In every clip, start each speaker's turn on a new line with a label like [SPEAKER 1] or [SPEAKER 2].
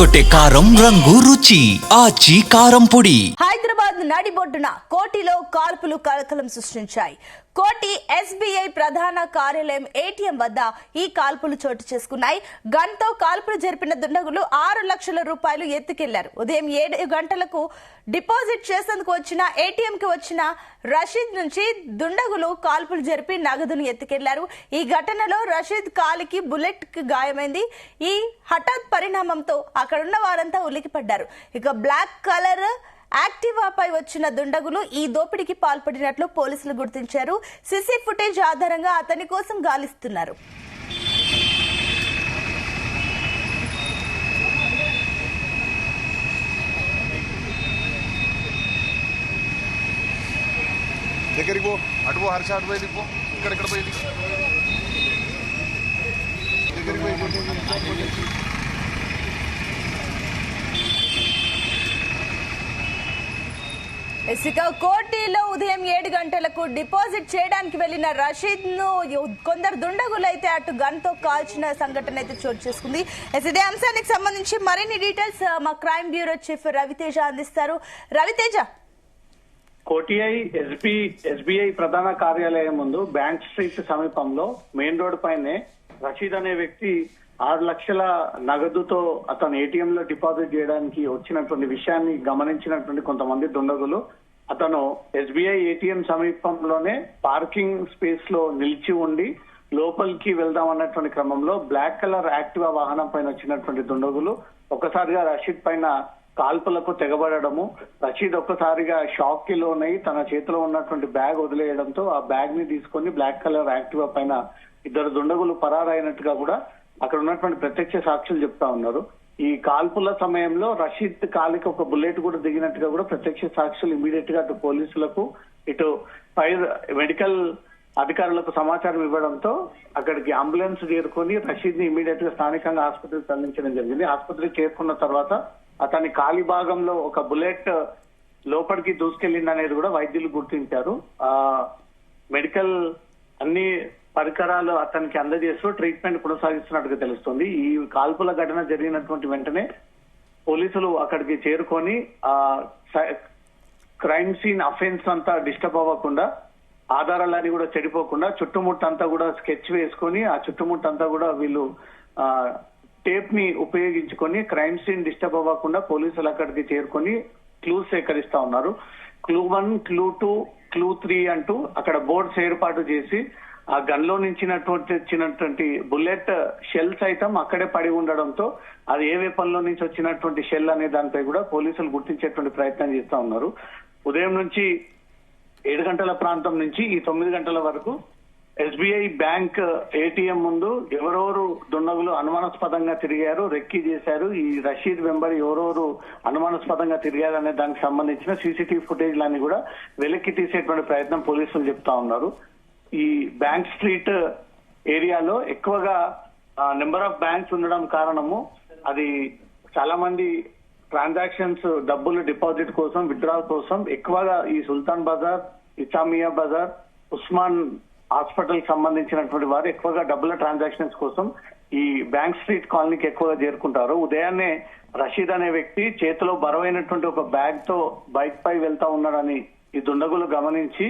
[SPEAKER 1] అదరగొట్టే కారం రంగు రుచి ఆచి కారం పొడి.
[SPEAKER 2] హైదరాబాద్ నడిబొడ్డున కోటిలో కాల్పులు కలకలం సృష్టించాయి. కోటి ఎస్బీఐ ప్రధాన కార్యాలయం ఏటీఎం వద్ద ఈ కాల్పులు చోటు చేసుకున్నాయి. గన్తో కాల్పులు జరిపిన దుండగులు 6 లక్షల రూపాయలు ఎత్తుకెళ్లారు. ఉదయం 7 గంటలకు డిపాజిట్ చేసేందుకు వచ్చిన ఏటీఎం కి వచ్చిన రషీద్ నుంచి దుండగులు కాల్పులు జరిపి నగదును ఎత్తుకెళ్లారు. ఈ ఘటనలో రషీద్ కాలికి బుల్లెట్ కి గాయమైంది. ఈ హఠాత్ పరిణామంతో అక్కడున్న వారంతా ఉలికిపడ్డారు. ఇక బ్లాక్ కలర్ యాక్టివాపై వచ్చిన దుండగులు ఈ దోపిడీకి పాల్పడినట్లు పోలీసులు గుర్తించారు. సీసీ ఫుటేజ్ ఆధారంగా అతని కోసం గాలిస్తున్నారు.
[SPEAKER 3] దగ్గరికి పో, అటు పో, హర్ష అటు పోయి పో, ఇక్కడ పోయి దగ్గరికి పోయి.
[SPEAKER 2] ఇసుక కోటిలో ఉదయం 7 గంటలకు డిపాజిట్ చేయడానికి వెళ్లిన రషీద్ ను కొందరు దుండగులు అయితే అటు గన్ తో కాల్చిన సంఘటన అయితే చోటు చేసుకుంది. ఇదే అంశానికి సంబంధించి మరిన్ని డీటెయిల్స్ మా క్రైమ్ బ్యూరో చీఫ్ రవితేజ అందిస్తారు. రవితేజ,
[SPEAKER 4] కోటిఐ ఎస్బీఐ ప్రధాన కార్యాలయం ముందు బ్యాంక్ స్ట్రీట్ సమీపంలో మెయిన్ రోడ్ పైనే రషీద్ అనే వ్యక్తి 6 లక్షల నగదుతో అతను ఏటీఎం లో డిపాజిట్ చేయడానికి వచ్చినటువంటి విషయాన్ని గమనించినటువంటి కొంతమంది దుండగులు అతను ఎస్బీఐ ఏటీఎం సమీపంలోనే పార్కింగ్ స్పేస్ లో నిలిచి ఉండి లోపలికి వెళ్దాం అన్నటువంటి క్రమంలో బ్లాక్ కలర్ యాక్టివా వాహనం పైన వచ్చినటువంటి దుండగులు ఒక్కసారిగా రషీద్ పైన కాల్పులకు తెగబడము, రషీద్ ఒక్కసారిగా షాక్ కి లోనై తన చేతిలో ఉన్నటువంటి బ్యాగ్ వదిలేయడంతో ఆ బ్యాగ్ ని తీసుకొని బ్లాక్ కలర్ యాక్టివా పైన 2 దుండగులు పరారైనట్టుగా కూడా అక్కడ ఉన్నటువంటి ప్రత్యక్ష సాక్షులు చెప్తా ఉన్నారు. ఈ కాల్పుల సమయంలో రషీద్ కాలికి ఒక బుల్లెట్ కూడా దిగినట్టుగా కూడా ప్రత్యక్ష సాక్షులు ఇమీడియట్ గా అటు పోలీసులకు ఇటు ఫైర్ మెడికల్ అధికారులకు సమాచారం ఇవ్వడంతో అక్కడికి అంబులెన్స్ చేరుకొని రషీద్ ని ఇమీడియట్ గా స్థానికంగా ఆసుపత్రికి తరలించడం జరిగింది. ఆసుపత్రికి చేరుకున్న తర్వాత అతని కాలి భాగంలో ఒక బుల్లెట్ లోపలికి దూసుకెళ్లింది అనేది కూడా వైద్యులు గుర్తించారు. మెడికల్ అన్ని పరికరాలు అతనికి అందజేస్తూ ట్రీట్మెంట్ కొనసాగిస్తున్నట్టుగా తెలుస్తుంది. ఈ కాల్పుల ఘటన జరిగినటువంటి వెంటనే పోలీసులు అక్కడికి చేరుకొని క్రైమ్ సీన్ అఫెన్స్ అంతా డిస్టర్బ్ అవ్వకుండా, ఆధారాలన్నీ కూడా చెడిపోకుండా చుట్టుముట్టంతా కూడా స్కెచ్ వేసుకొని ఆ చుట్టుముట్టంతా కూడా వీళ్ళు టేప్ ని ఉపయోగించుకొని క్రైమ్ సీన్ డిస్టర్బ్ అవ్వకుండా పోలీసులు అక్కడికి చేరుకొని క్లూస్ సేకరిస్తా ఉన్నారు. క్లూ 1, క్లూ 2, క్లూ 3 అంటూ అక్కడ బోర్డ్స్ ఏర్పాటు చేసి ఆ గన్ లో వచ్చినటువంటి బుల్లెట్ షెల్ సైతం అక్కడే పడి ఉండడంతో అది ఏ వెపన్ లో నుంచి వచ్చినటువంటి షెల్ అనే దానిపై కూడా పోలీసులు గుర్తించేటువంటి ప్రయత్నం చేస్తా ఉన్నారు. ఉదయం నుంచి 7 గంటల ప్రాంతం నుంచి ఈ 9 గంటల వరకు ఎస్బీఐ బ్యాంక్ ఏటీఎం ముందు ఎవరెవరు దుండగులు అనుమానాస్పదంగా తిరిగారు, రెక్కీ చేశారు, ఈ రషీద్ వెంబడి ఎవరెవరు అనుమానాస్పదంగా తిరిగారు అనే దానికి సంబంధించిన సీసీటీవీ ఫుటేజ్లన్నీ కూడా వెలికి తీసేటువంటి ప్రయత్నం పోలీసులు చెప్తా ఉన్నారు. ఈ బ్యాంక్ స్ట్రీట్ ఏరియాలో ఎక్కువగా నెంబర్ ఆఫ్ బ్యాంక్స్ ఉండడం కారణము అది చాలా మంది ట్రాన్సాక్షన్స్ డబ్బులు డిపాజిట్ కోసం, విత్డ్రాల్ కోసం ఎక్కువగా ఈ సుల్తాన్ బజార్, ఇసామియా బజార్, ఉస్మాన్ హాస్పిటల్ సంబంధించినటువంటి వారు ఎక్కువగా డబ్బుల ట్రాన్సాక్షన్స్ కోసం ఈ బ్యాంక్ స్ట్రీట్ కాలనీకి ఎక్కువగా చేరుకుంటారు. ఉదయాన్నే రషీద్ అనే వ్యక్తి చేతిలో బరువైనటువంటి ఒక బ్యాగ్ తో బైక్ పై వెళ్తా ఉన్నాడని ఈ దుండగులు గమనించి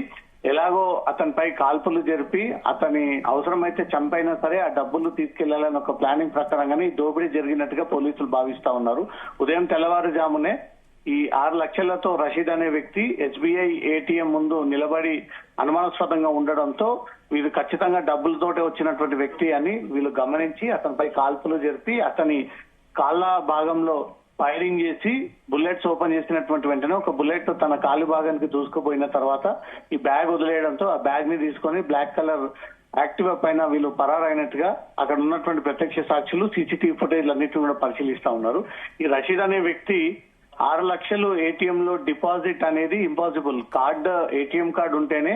[SPEAKER 4] ఎలాగో అతనిపై కాల్పులు జరిపి అతని అవసరమైతే చంపైనా సరే ఆ డబ్బులు తీసుకెళ్లాలని ఒక ప్లానింగ్ ప్రకారంగానే ఈ దోపిడీ జరిగినట్టుగా పోలీసులు భావిస్తా ఉన్నారు. ఉదయం తెల్లవారుజామునే ఈ 6 లక్షలతో రషీద్ అనే వ్యక్తి ఎస్బీఐ ఏటీఎం ముందు నిలబడి అనుమానాస్పదంగా ఉండడంతో వీళ్ళు ఖచ్చితంగా డబ్బులతోటే వచ్చినటువంటి వ్యక్తి అని వీళ్ళు గమనించి అతనిపై కాల్పులు జరిపి అతని కాళ్ళ భాగంలో ఫైరింగ్ చేసి బుల్లెట్స్ ఓపెన్ చేసినటువంటి వెంటనే ఒక బుల్లెట్ తన కాలి భాగానికి దూసుకుపోయిన తర్వాత ఈ బ్యాగ్ వదిలేయడంతో ఆ బ్యాగ్ ని తీసుకొని బ్లాక్ కలర్ యాక్టివా పైన వీళ్ళు పరారైనట్టుగా అక్కడ ఉన్నటువంటి ప్రత్యక్ష సాక్షులు సీసీటీవీ ఫుటేజ్ అన్నిటిని కూడా పరిశీలిస్తా ఉన్నారు. ఈ రషీద్ అనే వ్యక్తి 6 లక్షలు ఏటీఎం లో డిపాజిట్ అనేది ఇంపాసిబుల్. ఏటీఎం కార్డు ఉంటేనే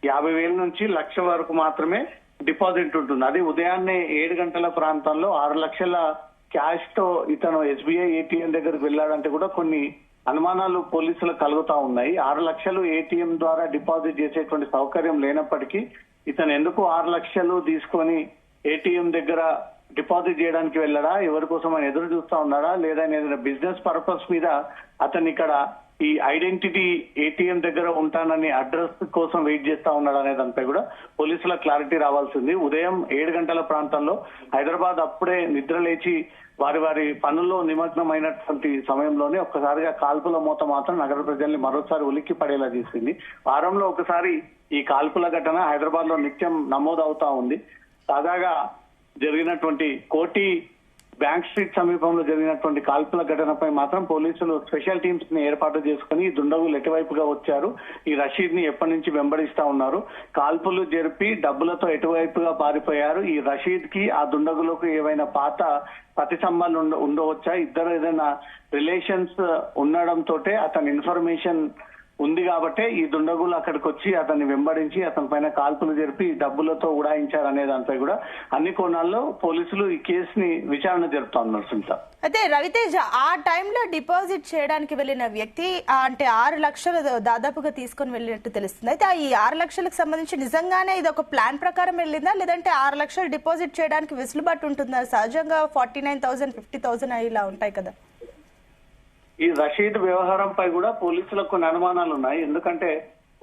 [SPEAKER 4] 50,000 నుంచి 1,00,000 వరకు మాత్రమే డిపాజిట్ ఉంటుంది. అది ఉదయాన్నే 7 గంటల ప్రాంతంలో 6 లక్షల క్యాష్ తో ఇతను ఎస్బీఐ ఏటీఎం దగ్గరకు వెళ్ళాడంటే కూడా కొన్ని అనుమానాలు పోలీసులకు కలుగుతా ఉన్నాయి. 6 లక్షలు ఏటీఎం ద్వారా డిపాజిట్ చేసేటువంటి సౌకర్యం లేనప్పటికీ ఇతను ఎందుకు 6 లక్షలు తీసుకొని ఏటీఎం దగ్గర డిపాజిట్ చేయడానికి వెళ్ళడా, ఎవరి కోసం ఆయన ఎదురు చూస్తా ఉన్నాడా, లేదా ఏదైనా బిజినెస్ పర్పస్ మీద అతను ఇక్కడ ఈ ఐడెంటిటీ ఏటీఎం దగ్గర ఉంటానని అడ్రస్ కోసం వెయిట్ చేస్తా ఉన్నాడు అనే దానిపై కూడా పోలీసుల క్లారిటీ రావాల్సింది. ఉదయం 7 గంటల ప్రాంతంలో హైదరాబాద్ అప్పుడే నిద్ర లేచి వారి పనుల్లో నిమగ్నమైనటువంటి సమయంలోనే ఒక్కసారిగా కాల్పుల మోత మాత్రం నగర ప్రజల్ని మరోసారి ఉలిక్కి పడేలా చేసింది. వారంలో ఒకసారి ఈ కాల్పుల ఘటన హైదరాబాద్ లో నిత్యం నమోదవుతా ఉంది. తాజాగా జరిగినటువంటి కోటి బ్యాంక్ స్ట్రీట్ సమీపంలో జరిగినటువంటి కాల్పుల ఘటనపై మాత్రం పోలీసులు స్పెషల్ టీమ్స్ ని ఏర్పాటు చేసుకుని దుండగులు ఎటువైపుగా వచ్చారు, ఈ రషీద్ ని ఎప్పటి నుంచి వెంబడిస్తా ఉన్నారు, కాల్పులు జరిపి డబ్బులతో ఎటువైపుగా పారిపోయారు, ఈ రషీద్ కి ఆ దుండగులకు ఏవైనా పాత పతి సంబంధం ఉండవచ్చా, ఇద్దరు ఏదైనా రిలేషన్స్ ఉండడంతో అతని ఇన్ఫర్మేషన్ ఉంది కాబట్టే ఈ దుండగులు అక్కడికి వచ్చి అతన్ని వెంబడించి అతని పైన కాల్పులు జరిపి డబ్బులతో ఉడాయించారు అనే దానిపై కూడా అన్ని కోణాల్లో పోలీసులు ఈ కేసుని విచారణ జరుపుతా ఉన్నారు. సునీత,
[SPEAKER 2] అయితే రవితేజ ఆ టైంలో డిపాజిట్ చేయడానికి వెళ్ళిన వ్యక్తి అంటే 6 లక్షలు దాదాపుగా తీసుకొని వెళ్ళినట్టు తెలుస్తుంది. అయితే ఈ 6 లక్షలకు సంబంధించి నిజంగానే ఇది ఒక ప్లాన్ ప్రకారం వెళ్ళిందా, లేదంటే 6 లక్షలు డిపాజిట్ చేయడానికి వెసులుబాటు ఉంటుందా? సహజంగా 49,000 50,000 ఇలా ఉంటాయి కదా.
[SPEAKER 4] ఈ రషీద్ వ్యవహారంపై కూడా పోలీసులకు కొన్ని అనుమానాలు ఉన్నాయి. ఎందుకంటే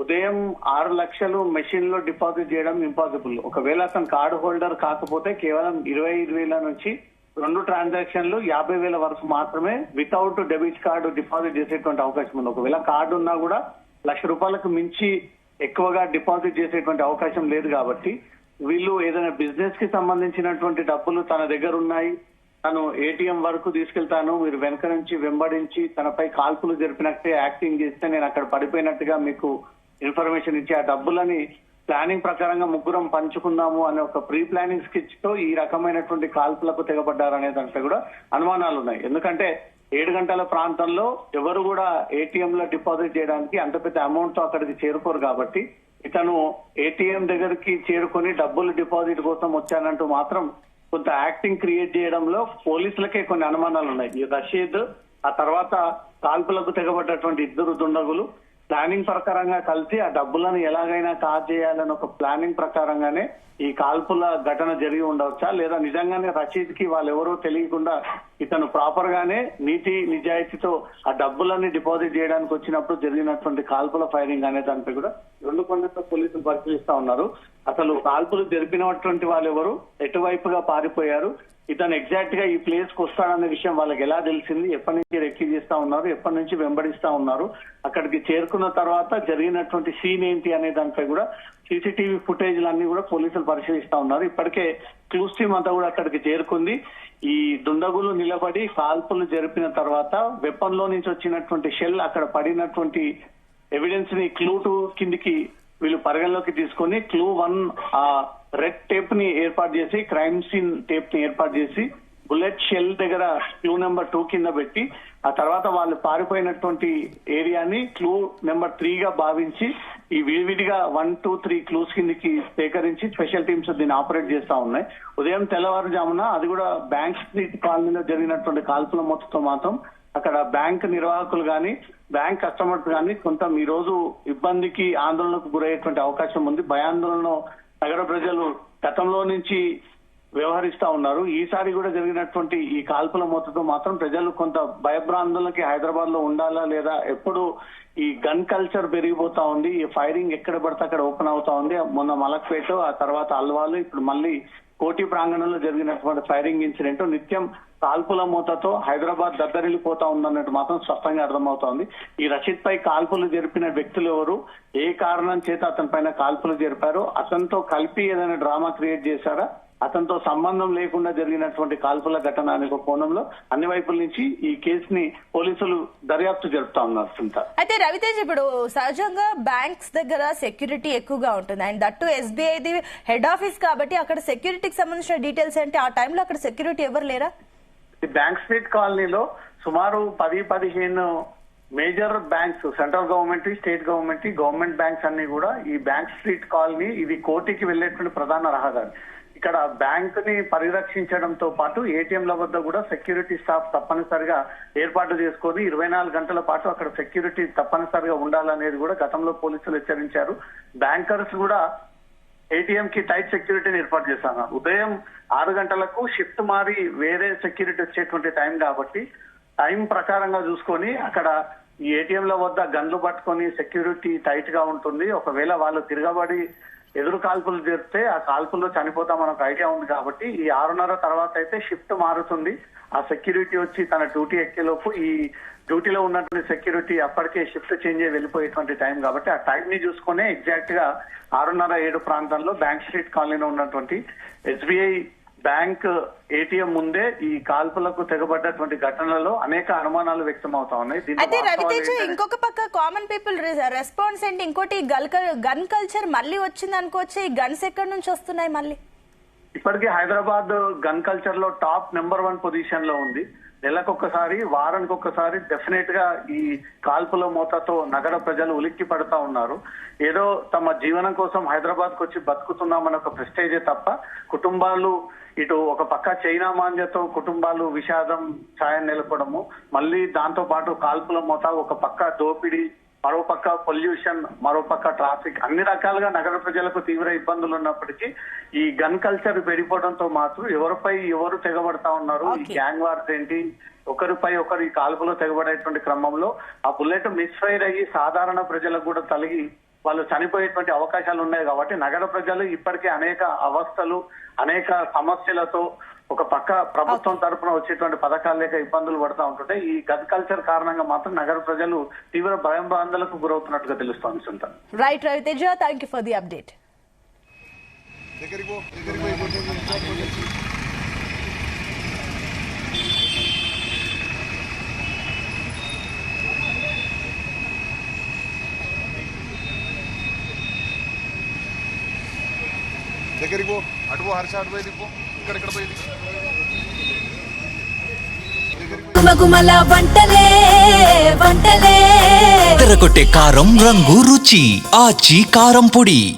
[SPEAKER 4] ఉదయం 6 లక్షలు మెషిన్ లో డిపాజిట్ చేయడం ఇంపాసిబుల్. ఒకవేళ అతను కార్డు హోల్డర్ కాకపోతే కేవలం 25,000 నుంచి 2 ట్రాన్సాక్షన్లు 50,000 వరకు మాత్రమే వితౌట్ డెబిట్ కార్డు డిపాజిట్ చేసేటువంటి అవకాశం ఉంది. ఒకవేళ కార్డు ఉన్నా కూడా ₹1,00,000 మించి ఎక్కువగా డిపాజిట్ చేసేటువంటి అవకాశం లేదు. కాబట్టి వీళ్ళు ఏదైనా బిజినెస్ కి సంబంధించినటువంటి డబ్బులు తన దగ్గర ఉన్నాయి, తను ఏటీఎం వరకు తీసుకెళ్తాను, మీరు వెనక నుంచి వెంబడించి తనపై కాల్పులు జరిపినట్టే యాక్టింగ్ చేస్తే నేను అక్కడ పడిపోయినట్టుగా మీకు ఇన్ఫర్మేషన్ ఇచ్చి ఆ డబ్బులని ప్లానింగ్ ప్రకారంగా ముగ్గురం పంచుకుందాము అనే ఒక ప్రీ ప్లానింగ్ స్కెచ్ తో ఈ రకమైనటువంటి కాల్పులకు తెగబడ్డారనే దానిపై కూడా అనుమానాలు ఉన్నాయి. ఎందుకంటే 7 గంటల ప్రాంతంలో ఎవరు కూడా ఏటీఎం లో డిపాజిట్ చేయడానికి అంత పెద్ద అమౌంట్ తో అక్కడికి చేరుకోరు. కాబట్టి ఇతను ఏటీఎం దగ్గరికి చేరుకొని డబ్బులు డిపాజిట్ కోసం వచ్చానంటూ మాత్రం కొంత యాక్టింగ్ క్రియేట్ చేయడంలో పోలీసులకే కొన్ని అనుమానాలు ఉన్నాయి. ఈ రషీద్ ఆ తర్వాత కాల్పులకు తెగబడ్డటువంటి ఇద్దరు దుండగులు ప్లానింగ్ ప్రకారంగా కలిసి ఆ డబ్బులను ఎలాగైనా కాజేయాలని ఒక ప్లానింగ్ ప్రకారంగానే ఈ కాల్పుల ఘటన జరిగి ఉండవచ్చా, లేదా నిజంగానే రషీద్ కి వాళ్ళెవరో తెలియకుండా ఇతను ప్రాపర్ గానే నీతి నిజాయితీతో ఆ డబ్బులన్నీ డిపాజిట్ చేయడానికి వచ్చినప్పుడు జరిగినటువంటి కాల్పుల ఫైరింగ్ అనే దానిపై కూడా 2 కోణాలతో పోలీసులు పరిశీలిస్తా ఉన్నారు. అసలు కాల్పులు జరిపినటువంటి వాళ్ళెవరు, ఎటువైపుగా పారిపోయారు, ఇతను ఎగ్జాక్ట్ గా ఈ ప్లేస్ కు వస్తాడన్న విషయం వాళ్ళకి ఎలా తెలిసింది, ఎప్పటి నుంచి రెక్కి చేస్తా ఉన్నారు, ఎప్పటి నుంచి వెంబడిస్తా ఉన్నారు, అక్కడికి చేరుకున్న తర్వాత జరిగినటువంటి సీన్ ఏంటి అనే దానిపై కూడా సీసీటీవీ ఫుటేజ్లన్నీ కూడా పోలీసులు పరిశీలిస్తా ఉన్నారు. ఇప్పటికే క్లూస్ టీమ్ అంతా కూడా అక్కడికి చేరుకుంది. ఈ దుండగులు నిలబడి కాల్పులు జరిపిన తర్వాత వెపన్ లో నుంచి వచ్చినటువంటి షెల్ అక్కడ పడినటువంటి ఎవిడెన్స్ ని క్లూ 2 కిందికి వీళ్ళు పరిగణలోకి తీసుకొని క్లూ 1 ఆ రెడ్ టేప్ ని ఏర్పాటు చేసి, క్రైమ్ సీన్ టేప్ ని ఏర్పాటు చేసి బుల్లెట్ షెల్ దగ్గర క్లూ నెంబర్ 2 కింద పెట్టి ఆ తర్వాత వాళ్ళు పారిపోయినటువంటి ఏరియాని క్లూ నెంబర్ 3 గా భావించి ఈ విడివిడిగా 1, 2, 3 క్లూస్ కిందికి సేకరించి స్పెషల్ టీమ్స్ దీన్ని ఆపరేట్ చేస్తా ఉన్నాయి. ఉదయం తెల్లవారుజామున అది కూడా బ్యాంక్ స్ట్రీట్ కాలనీలో జరిగినటువంటి కాల్పుల మొత్తంతో మాత్రం అక్కడ బ్యాంక్ నిర్వాహకులు గాని బ్యాంక్ కస్టమర్స్ గాని కొంత ఈ రోజు ఇబ్బందికి ఆందోళనకు గురయ్యేటువంటి అవకాశం ఉంది. భయాందోళన నగర ప్రజలు గతంలో నుంచి వ్యవహరిస్తా ఉన్నారు. ఈసారి కూడా జరిగినటువంటి ఈ కాల్పుల మొత్తంతో మాత్రం ప్రజలు కొంత భయభ్రాంతులకి హైదరాబాద్ లో ఉండాలా లేదా, ఎప్పుడు ఈ గన్ కల్చర్ పెరిగిపోతా ఉంది, ఈ ఫైరింగ్ ఎక్కడ పడితే అక్కడ ఓపెన్ అవుతా ఉంది. మొన్న మలక్పేట, ఆ తర్వాత అల్వాలు, ఇప్పుడు మళ్ళీ కోటి ప్రాంగణంలో జరిగినటువంటి ఫైరింగ్ ఇన్సిడెంట్ నిత్యం కాల్పుల మూతతో హైదరాబాద్ దద్దరిల్లిపోతా ఉందన్నట్టు మాత్రం స్పష్టంగా అర్థమవుతోంది. ఈ రషీద్ పై కాల్పులు జరిపిన వ్యక్తులు ఎవరు, ఏ కారణం చేత అతని పైన కాల్పులు జరిపారు, అతనితో కలిపి ఏదైనా డ్రామా క్రియేట్ చేశారా, అతనితో సంబంధం లేకుండా జరిగినటువంటి కాల్పుల ఘటన అనే కోణంలో అన్ని వైపుల నుంచి ఈ కేసుని పోలీసులు దర్యాప్తు జరుపుతా ఉన్నారు.
[SPEAKER 2] అయితే రవితేజ్, ఇప్పుడు సహజంగా బ్యాంక్స్ దగ్గర సెక్యూరిటీ ఎక్కువగా ఉంటుంది అండ్ దట్టు ఎస్బీఐది హెడ్ ఆఫీస్ కాబట్టి అక్కడ సెక్యూరిటీకి సంబంధించిన డీటెయిల్స్ అంటే ఆ టైంలో అక్కడ సెక్యూరిటీ ఎవరు లేరా?
[SPEAKER 4] బ్యాంక్ స్ట్రీట్ కాలనీలో సుమారు 10-15 major banks, central government, state government, government banks అన్ని కూడా ఈ బ్యాంక్ స్ట్రీట్ కాలనీ ఇది కోటికి వెళ్లేటువంటి ప్రధాన రహదారి. ఇక్కడ బ్యాంక్ ని పరిరక్షించడంతో పాటు ఏటీఎంల వద్ద కూడా సెక్యూరిటీ స్టాఫ్ తప్పనిసరిగా ఏర్పాటు చేసుకొని 24 గంటల పాటు అక్కడ సెక్యూరిటీ తప్పనిసరిగా ఉండాలనేది కూడా గతంలో పోలీసులు హెచ్చరించారు. బ్యాంకర్స్ కూడా ఏటీఎం కి టైట్ సెక్యూరిటీని ఏర్పాటు చేస్తున్నారు. ఉదయం 6 గంటలకు షిఫ్ట్ మారి వేరే సెక్యూరిటీ వచ్చేటువంటి టైం కాబట్టి టైం ప్రకారంగా చూసుకొని అక్కడ ఈ ఏటీఎంల వద్ద గన్లు పట్టుకొని సెక్యూరిటీ టైట్ గా ఉంటుంది. ఒకవేళ వాళ్ళు తిరగబడి ఎదురు కాల్పులు జరిపితే ఆ కాల్పుల్లో చనిపోతామని ఒక ఐడియా ఉంది కాబట్టి ఈ 6:30 తర్వాత అయితే షిఫ్ట్ మారుతుంది. ఆ సెక్యూరిటీ వచ్చి తన డ్యూటీ ఎక్కేలోపు ఈ డ్యూటీలో ఉన్నటువంటి సెక్యూరిటీ అప్పటికే షిఫ్ట్ చేంజ్ అయ్యి వెళ్ళిపోయేటువంటి టైం కాబట్టి ఆ టైం ని చూసుకునే ఎగ్జాక్ట్ గా 6:30-7 ప్రాంతంలో బ్యాంక్ స్ట్రీట్ కాలనీలో ఉన్నటువంటి ఎస్బీఐ బ్యాంక్ ఏటీఎం ముందే ఈ కాల్పులకు తెగబడ్డటువంటి ఘటనలో అనేక అనుమానాలు వ్యక్తం అవుతా ఉన్నాయి.
[SPEAKER 2] అయితే రవితేజ ఇంకొక పక్క కామన్ పీపుల్ రెస్పాన్స్ ఏంటి? ఇంకోటి గన్ కల్చర్ మళ్ళీ వచ్చింది అనుకోవచ్చు. ఈ గన్స్ ఎక్కడి నుంచి వస్తున్నాయి మళ్ళీ?
[SPEAKER 4] ఇప్పటికే హైదరాబాద్ గన్ కల్చర్ లో టాప్ నెంబర్ 1 పొజిషన్ లో ఉంది. నెలకొకసారి వారానికి ఒక్కసారి డెఫినెట్ గా ఈ కాల్పుల మోతతో నగర ప్రజలు ఉలిక్కి పడతా ఉన్నారు. ఏదో తమ జీవనం కోసం హైదరాబాద్ కు వచ్చి బతుకుతున్నామని ఒక ప్రెస్టేజే తప్ప కుటుంబాలు ఇటు ఒక పక్క చైనా మాంద్యతో కుటుంబాలు విషాదం ఛాయను నిలపడము, మళ్ళీ దాంతో పాటు కాల్పుల మోత, ఒక పక్క దోపిడీ, మరో పక్క పొల్యూషన్, మరో పక్క ట్రాఫిక్, అన్ని రకాలుగా నగర ప్రజలకు తీవ్ర ఇబ్బందులు ఉన్నప్పటికీ ఈ గన్ కల్చర్ పెరిగిపోవడంతో మాత్రం ఎవరిపై ఎవరు తెగబడతా ఉన్నారు, ఈ గ్యాంగ్ వార్స్ ఏంటి, ఒకరిపై ఒకరు ఈ కాల్పులో తెగబడేటువంటి క్రమంలో ఆ బుల్లెట్ మిస్ఫైర్ అయ్యి సాధారణ ప్రజలకు కూడా తలిగి వాళ్ళు చనిపోయేటువంటి అవకాశాలు ఉన్నాయి. కాబట్టి నగర ప్రజలు ఇప్పటికే అనేక అవస్థలు, అనేక సమస్యలతో ఒక పక్క ప్రభుత్వం తరఫున వచ్చేటువంటి పథకాలు లేక ఇబ్బందులు పడుతూ ఉంటుంటే ఈ గన్ కల్చర్ కారణంగా మాత్రం నగర ప్రజలు తీవ్ర భయం బాంధలకు గురవుతున్నట్టుగా తెలుస్తోంది. సుంత
[SPEAKER 2] right Raviteja, thank you for the update.
[SPEAKER 3] దగ్గరికి పో, అటు హర్ష అటు పోయి దిప్పు, ఇక్కడ పోయి
[SPEAKER 5] గుమగుమల వంటలే వంటలే
[SPEAKER 1] తెరకొట్టే కారం రంగు రుచి ఆచి కారం పొడి.